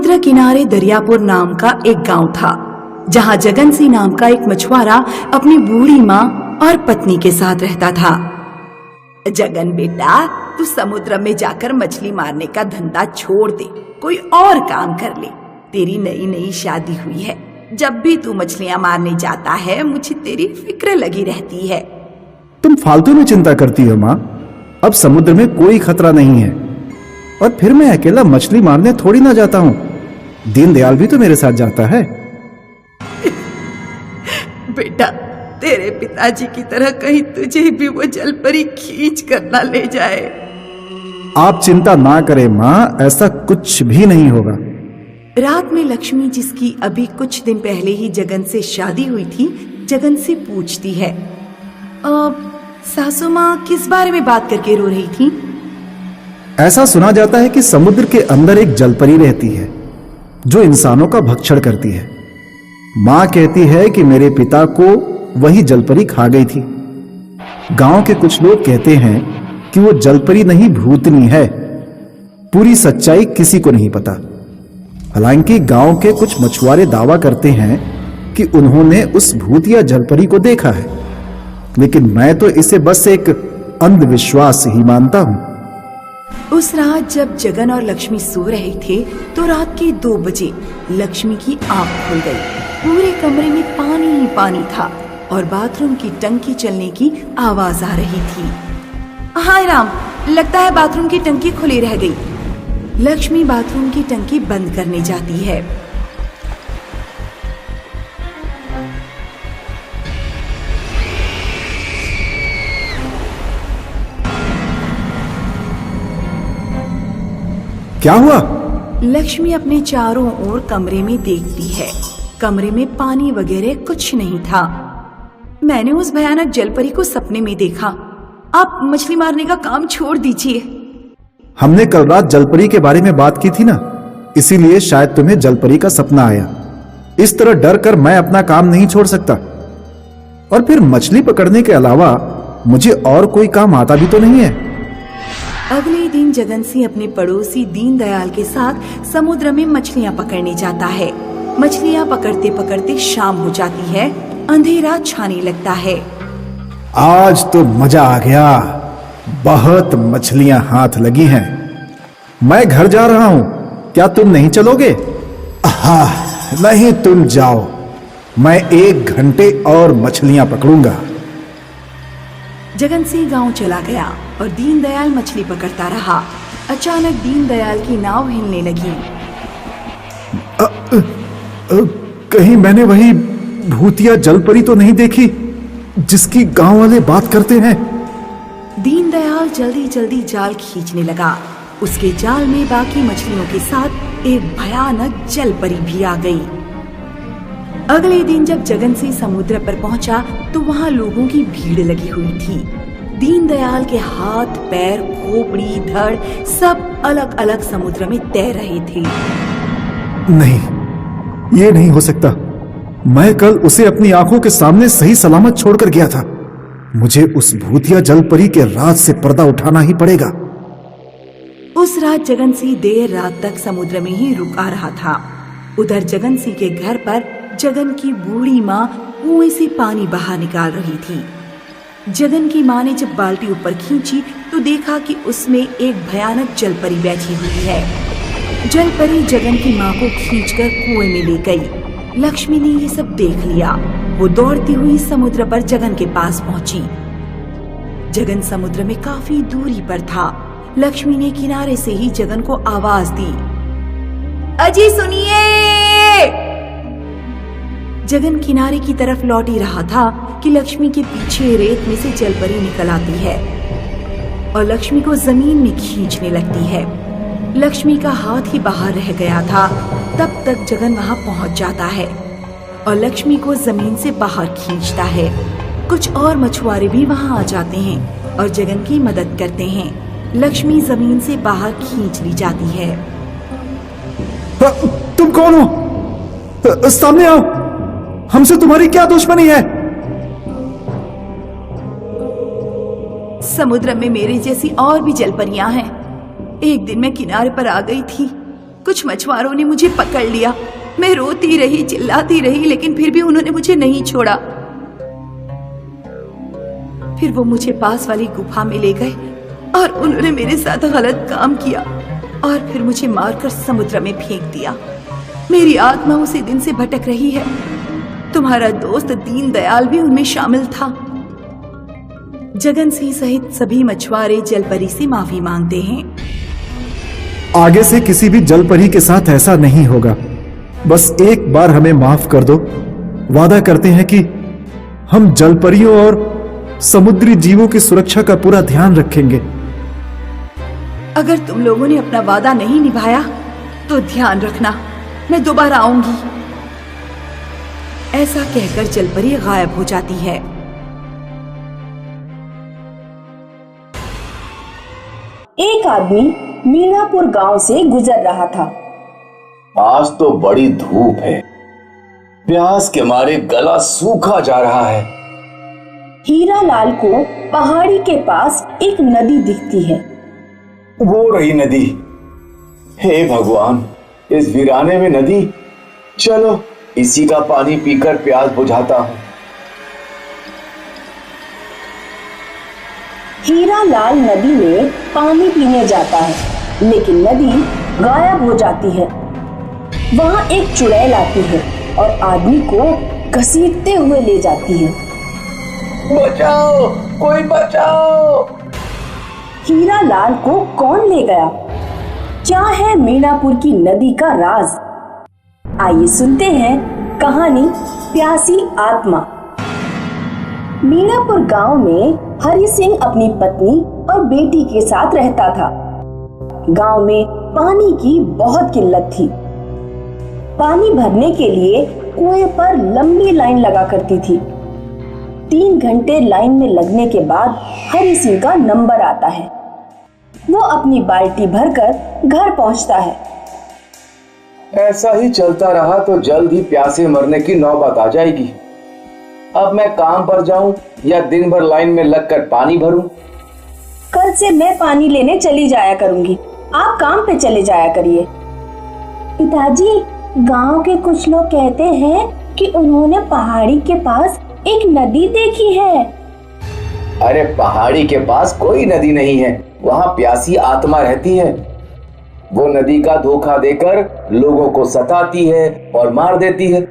समुद्र किनारे दरियापुर नाम का एक गांव था, जहां जगन सिंह नाम का एक मछुआरा अपनी बूढ़ी माँ और पत्नी के साथ रहता था। जगन बेटा, तू समुद्र में जाकर मछली मारने का धंधा छोड़ दे, कोई और काम कर ले। तेरी नई नई शादी हुई है, जब भी तू मछलियां मारने जाता है मुझे तेरी फिक्र लगी रहती है। तुम फालतू में चिंता करती हो माँ। अब समुद्र में कोई खतरा नहीं है, और फिर मैं अकेला मछली मारने थोड़ी ना जाता हूँ। दीनदयाल भी तो मेरे साथ जाता है। बेटा, तेरे पिताजी की तरह कहीं तुझे भी वो जलपरी खींच कर ना ले जाए। आप चिंता ना करें माँ, ऐसा कुछ भी नहीं होगा। रात में लक्ष्मी, जिसकी अभी कुछ दिन पहले ही जगन से शादी हुई थी, जगन से पूछती है, सासू माँ किस बारे में बात करके रो रही थी? ऐसा सुना जाता है कि समुद्र के अंदर एक जलपरी रहती है जो इंसानों का भक्षण करती है। माँ कहती है कि मेरे पिता को वही जलपरी खा गई थी। गांव के कुछ लोग कहते हैं कि वो जलपरी नहीं, भूतनी है। पूरी सच्चाई किसी को नहीं पता। हालांकि गांव के कुछ मछुआरे दावा करते हैं कि उन्होंने उस भूत या जलपरी को देखा है, लेकिन मैं तो इसे बस एक अंधविश्वास ही मानता हूं। उस रात जब जगन और लक्ष्मी सो रहे थे तो रात के 2 बजे लक्ष्मी की आंख खुल गई। पूरे कमरे में पानी ही पानी था और बाथरूम की टंकी चलने की आवाज आ रही थी। हाय राम, लगता है बाथरूम की टंकी खुली रह गई। लक्ष्मी बाथरूम की टंकी बंद करने जाती है। क्या हुआ? लक्ष्मी अपने चारों ओर कमरे में देखती है। कमरे में पानी वगैरह कुछ नहीं था। मैंने उस भयानक जलपरी को सपने में देखा। आप मछली मारने का काम छोड़ दीजिए। हमने कल रात जलपरी के बारे में बात की थी ना, इसीलिए शायद तुम्हें जलपरी का सपना आया। इस तरह डर कर मैं अपना काम नहीं छोड़ सकता। और फिर मछली पकड़ने के अलावा मुझे और कोई काम आता भी तो नहीं है। अगले दिन जगन सिंह अपने पड़ोसी दीनदयाल के साथ समुद्र में मछलियां पकड़ने जाता है। मछलियां पकड़ते पकड़ते शाम हो जाती है, अंधेरा छाने लगता है। आज तो मजा आ गया, बहुत मछलियां हाथ लगी हैं। मैं घर जा रहा हूं, क्या तुम नहीं चलोगे? नहीं, तुम जाओ, मैं 1 घंटे और मछलियां पकड़ूंगा। जगन सिंह गांव चला गया और दीनदयाल मछली पकड़ता रहा। अचानक दीनदयाल की नाव हिलने लगी। कहीं मैंने वही भूतिया जलपरी तो नहीं देखी जिसकी गांव वाले बात करते हैं? दीनदयाल जल्दी जल्दी जाल खींचने लगा। उसके जाल में बाकी मछलियों के साथ एक भयानक जलपरी भी आ गई। अगले दिन जब जगन सिंह समुद्र पर पहुंचा तो वहां लोगों की भीड़ लगी हुई थी। दीनदयाल के हाथ, पैर, खोपड़ी, धड़ सब अलग अलग समुद्र में तैर रहे थे। नहीं, ये नहीं हो सकता। मैं कल उसे अपनी आंखों के सामने सही सलामत छोड़कर गया था। मुझे उस भूतिया जलपरी के राज से पर्दा उठाना ही पड़ेगा। उस रात जगन सिंह देर रात तक समुद्र में ही रुका रहा था। उधर जगन सिंह के घर पर जगन की बूढ़ी माँ कुएं से पानी बाहर निकाल रही थी। जगन की माँ ने जब बाल्टी ऊपर खींची तो देखा कि उसमें एक भयानक जलपरी बैठी हुई है। जलपरी जगन की माँ को खींचकर कुएं में ले गई। लक्ष्मी ने ये सब देख लिया। वो दौड़ती हुई समुद्र पर जगन के पास पहुंची। जगन समुद्र में काफी दूरी पर था। लक्ष्मी ने किनारे से ही जगन को आवाज दी, अजी सुनिए। जगन किनारे की तरफ लौट ही रहा था कि लक्ष्मी के पीछे रेत में से जलपरी निकल आती है और लक्ष्मी को जमीन में खींचने लगती है। लक्ष्मी का हाथ ही बाहर रह गया था। तब तक जगन वहां पहुंच जाता है और लक्ष्मी को जमीन से बाहर खींचता है। कुछ और मछुआरे भी वहां आ जाते हैं और जगन की मदद करते हैं। लक्ष्मी जमीन से बाहर खींच ली जाती है। तुम कौन हो? सामने आओ, हमसे तुम्हारी क्या दुश्मनी है? समुद्र में मेरे जैसी और भी जलपरियां हैं। एक दिन मैं किनारे पर आ गई थी कुछ मछुआरों ने मुझे पकड़ लिया। मैं रोती रही, चिल्लाती रही, लेकिन फिर भी उन्होंने मुझे नहीं छोड़ा। फिर वो मुझे पास वाली गुफा में ले गए और उन्होंने मेरे साथ गलत काम किया और फिर मुझे मारकर समुद्र में फेंक दिया। मेरी आत्मा उसी दिन से भटक रही है। तुम्हारा दोस्त दीनदयाल भी उनमें शामिल था। जगन सिंह सहित सभी मछुआरे जलपरी से माफी मांगते हैं। आगे से किसी भी जलपरी के साथ ऐसा नहीं होगा। बस एक बार हमें माफ कर दो। वादा करते हैं कि हम जलपरियों और समुद्री जीवों की सुरक्षा का पूरा ध्यान रखेंगे। अगर तुम लोगों ने अपना वादा नहीं निभाया तो ध्यान रखना, मैं दोबारा आऊंगी। ऐसा कहकर जलपरी गायब हो जाती है। एक आदमी मीणापुर गांव से गुजर रहा था। आज तो बड़ी धूप है, प्यास के मारे गला सूखा जा रहा है। हीरालाल को पहाड़ी के पास एक नदी दिखती है। वो रही नदी। हे भगवान, इस वीराने में नदी। चलो इसी का पानी पीकर प्यास बुझाता हूं। हीरालाल नदी में पानी पीने जाता है, लेकिन नदी गायब हो जाती है। वहां एक चुड़ैल आती है और आदमी को घसीटते हुए ले जाती है। बचाओ, कोई बचाओ। हीरालाल को कौन ले गया? क्या है मीणापुर की नदी का राज? आइए सुनते हैं कहानी प्यासी आत्मा। मीणापुर गांव में हरि सिंह अपनी पत्नी और बेटी के साथ रहता था। गांव में पानी की बहुत किल्लत थी। पानी भरने के लिए कुएं पर लंबी लाइन लगा करती थी। 3 घंटे लाइन में लगने के बाद हरि सिंह का नंबर आता है। वो अपनी बाल्टी भरकर घर पहुंचता है। ऐसा ही चलता रहा तो जल्द ही प्यासे मरने की नौबत आ जाएगी। अब मैं काम पर जाऊं या दिन भर लाइन में लगकर पानी भरूं? कल से मैं पानी लेने चली जाया करूंगी, आप काम पे चले जाया करिए। पिताजी, गांव के कुछ लोग कहते हैं कि उन्होंने पहाड़ी के पास एक नदी देखी है। अरे पहाड़ी के पास कोई नदी नहीं है, वहां प्यासी आत्मा रहती है। वो नदी का धोखा देकर लोगों को सताती है और मार देती है।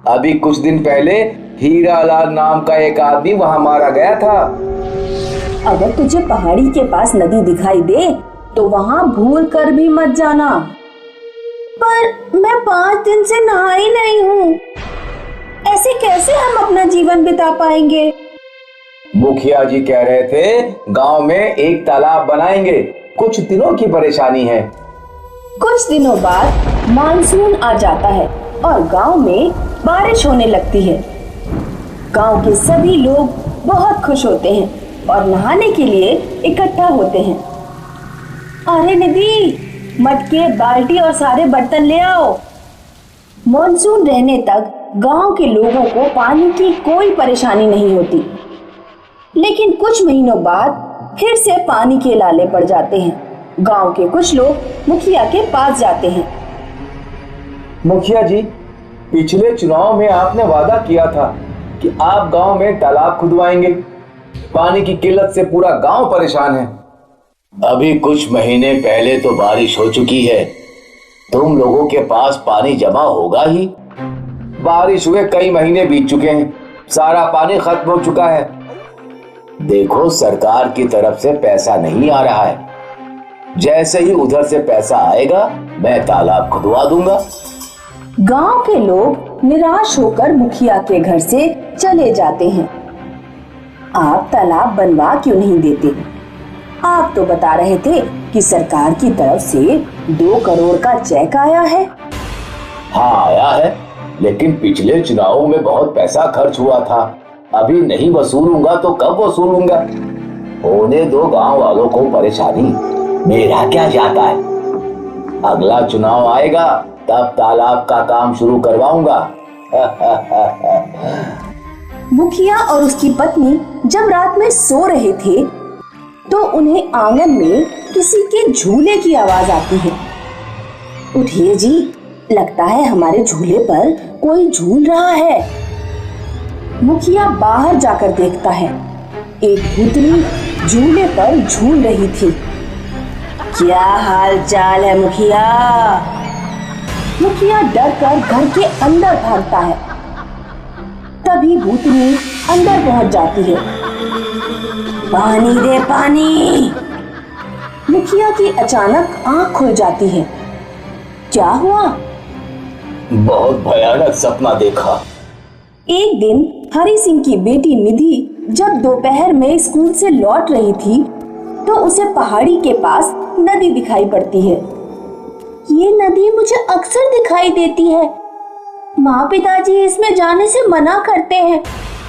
अभी कुछ दिन पहले हीरालाल नाम का एक आदमी वहां मारा गया था। अगर तुझे पहाड़ी के पास नदी दिखाई दे तो वहां भूल कर भी मत जाना। पर मैं 5 दिन से नहाई नहीं हूँ, ऐसे कैसे हम अपना जीवन बिता पाएंगे? मुखिया जी कह रहे थे गांव में एक तालाब बनाएंगे। कुछ दिनों की परेशानी है। कुछ दिनों बाद मानसून आ जाता है और गांव में बारिश होने लगती है। गांव के सभी लोग बहुत खुश होते हैं और नहाने के लिए इकट्ठा होते हैं। अरे निधि, मटके, बाल्टी और सारे बर्तन ले आओ। मानसून रहने तक गांव के लोगों को पानी की कोई परेशानी नहीं होती, लेकिन कुछ महीनों बाद फिर से पानी के लाले पड़ जाते हैं। गांव के कुछ लोग मुखिया के पास जाते हैं। मुखिया जी, पिछले चुनाव में आपने वादा किया था कि आप गांव में तालाब खुदवाएंगे। पानी की किल्लत से पूरा गांव परेशान है। अभी कुछ महीने पहले तो बारिश हो चुकी है, तुम लोगों के पास पानी जमा होगा ही। बारिश हुए कई महीने बीत चुके हैं, सारा पानी खत्म हो चुका है। देखो, सरकार की तरफ से पैसा नहीं आ रहा है। जैसे ही उधर से पैसा आएगा मैं तालाब खुदवा दूंगा। गांव के लोग निराश होकर मुखिया के घर से चले जाते हैं। आप तालाब बनवा क्यों नहीं देते? आप तो बता रहे थे कि सरकार की तरफ से 2 करोड़ का चेक आया है। हाँ आया है, लेकिन पिछले चुनावों में बहुत पैसा खर्च हुआ था। अभी नहीं वसूलूंगा तो कब वसूलूंगा? होने दो गांव वालों को परेशानी, मेरा क्या जाता है। अगला चुनाव आएगा तब तालाब का काम शुरू करवाऊंगा। मुखिया और उसकी पत्नी जब रात में सो रहे थे तो उन्हें आंगन में किसी के झूले की आवाज आती है। उठिए जी, लगता है हमारे झूले पर कोई झूल रहा है। मुखिया बाहर जाकर देखता है, एक भूतनी झूले पर झूल रही थी। क्या हाल चाल है मुखिया? मुखिया डर कर घर के अंदर भागता है। तभी भूतनी अंदर पहुंच जाती है। पानी दे पानी। मुखिया की अचानक आंख खुल जाती है। क्या हुआ? बहुत भयानक सपना देखा। एक दिन हरि सिंह की बेटी निधि जब दोपहर में स्कूल से लौट रही थी तो उसे पहाड़ी के पास नदी दिखाई पड़ती है। ये नदी मुझे अक्सर दिखाई देती है। माँ पिताजी इसमें जाने से मना करते हैं,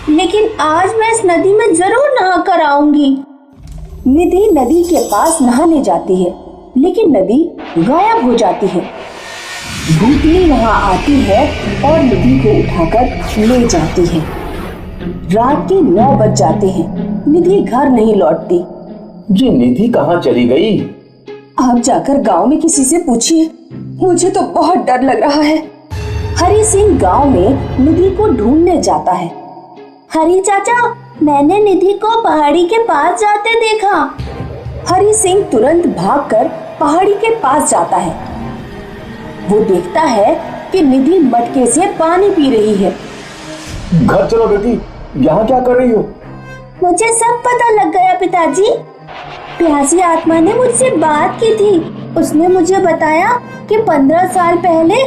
लेकिन आज मैं इस नदी में जरूर नहा कर आऊंगी। निधि नदी के पास नहाने जाती है, लेकिन नदी गायब हो जाती है। भूतनी वहां आती है और निधि को उठाकर ले जाती है। रात के 9 बज जाते हैं। निधि घर नहीं लौटती। ये निधि कहाँ चली गई? आप जाकर गांव में किसी से पूछिए, मुझे तो बहुत डर लग रहा है। हरि सिंह गांव में निधि को ढूंढने जाता है। हरि चाचा, मैंने निधि को पहाड़ी के पास जाते देखा। हरि सिंह तुरंत भागकर पहाड़ी के पास जाता है। वो देखता है कि निधि मटके से पानी पी रही है। घर चलो बेटी, यहाँ क्या कर रही हो? मुझे सब पता लग गया पिताजी। प्यासी आत्मा ने मुझसे बात की थी। उसने मुझे बताया कि 15 साल पहले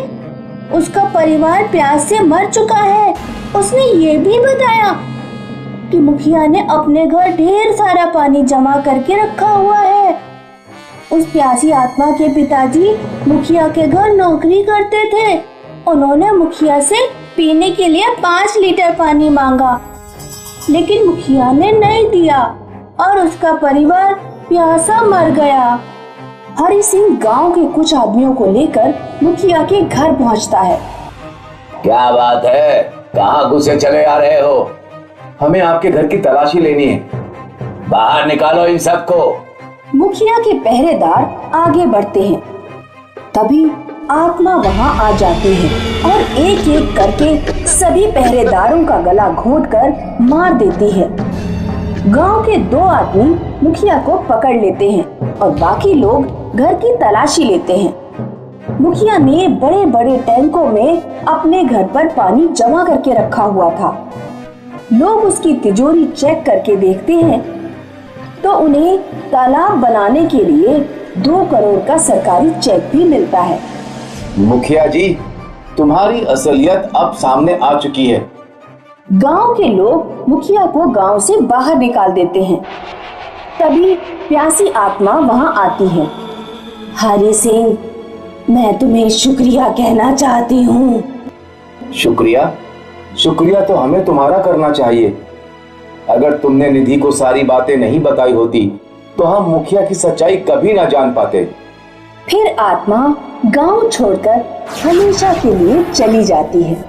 उसका परिवार प्यास से मर चुका है। उसने ये भी बताया कि मुखिया ने अपने घर ढेर सारा पानी जमा करके रखा हुआ है। उस प्यासी आत्मा के पिताजी मुखिया के घर नौकरी करते थे। उन्होंने मुखिया से पीने के लिए 5 लीटर पानी मांगा, लेकिन मुखिया ने नहीं दिया और उसका परिवार प्यासा मर गया। हरि सिंह गांव के कुछ आदमियों को लेकर मुखिया के घर पहुंचता है। क्या बात है, कहाँ घुसे चले आ रहे हो? हमें आपके घर की तलाशी लेनी है। बाहर निकालो इन सबको। मुखिया के पहरेदार आगे बढ़ते हैं। तभी आत्मा वहां आ जाती है और एक एक करके सभी पहरेदारों का गला घोंटकर मार देती है। गांव के 2 आदमी मुखिया को पकड़ लेते हैं और बाकी लोग घर की तलाशी लेते हैं। मुखिया ने बड़े बड़े टैंकों में अपने घर पर पानी जमा करके रखा हुआ था। लोग उसकी तिजोरी चेक करके देखते हैं तो उन्हें तालाब बनाने के लिए 2 करोड़ का सरकारी चेक भी मिलता है। मुखिया जी, तुम्हारी असलियत अब सामने आ चुकी है। गांव के लोग मुखिया को गांव से बाहर निकाल देते हैं। तभी प्यासी आत्मा वहां आती है। हरि सिंह, मैं तुम्हें शुक्रिया कहना चाहती हूँ। शुक्रिया? शुक्रिया तो हमें तुम्हारा करना चाहिए। अगर तुमने निधि को सारी बातें नहीं बताई होती तो हम मुखिया की सच्चाई कभी ना जान पाते। फिर आत्मा गांव छोड़कर हमेशा के लिए चली जाती है।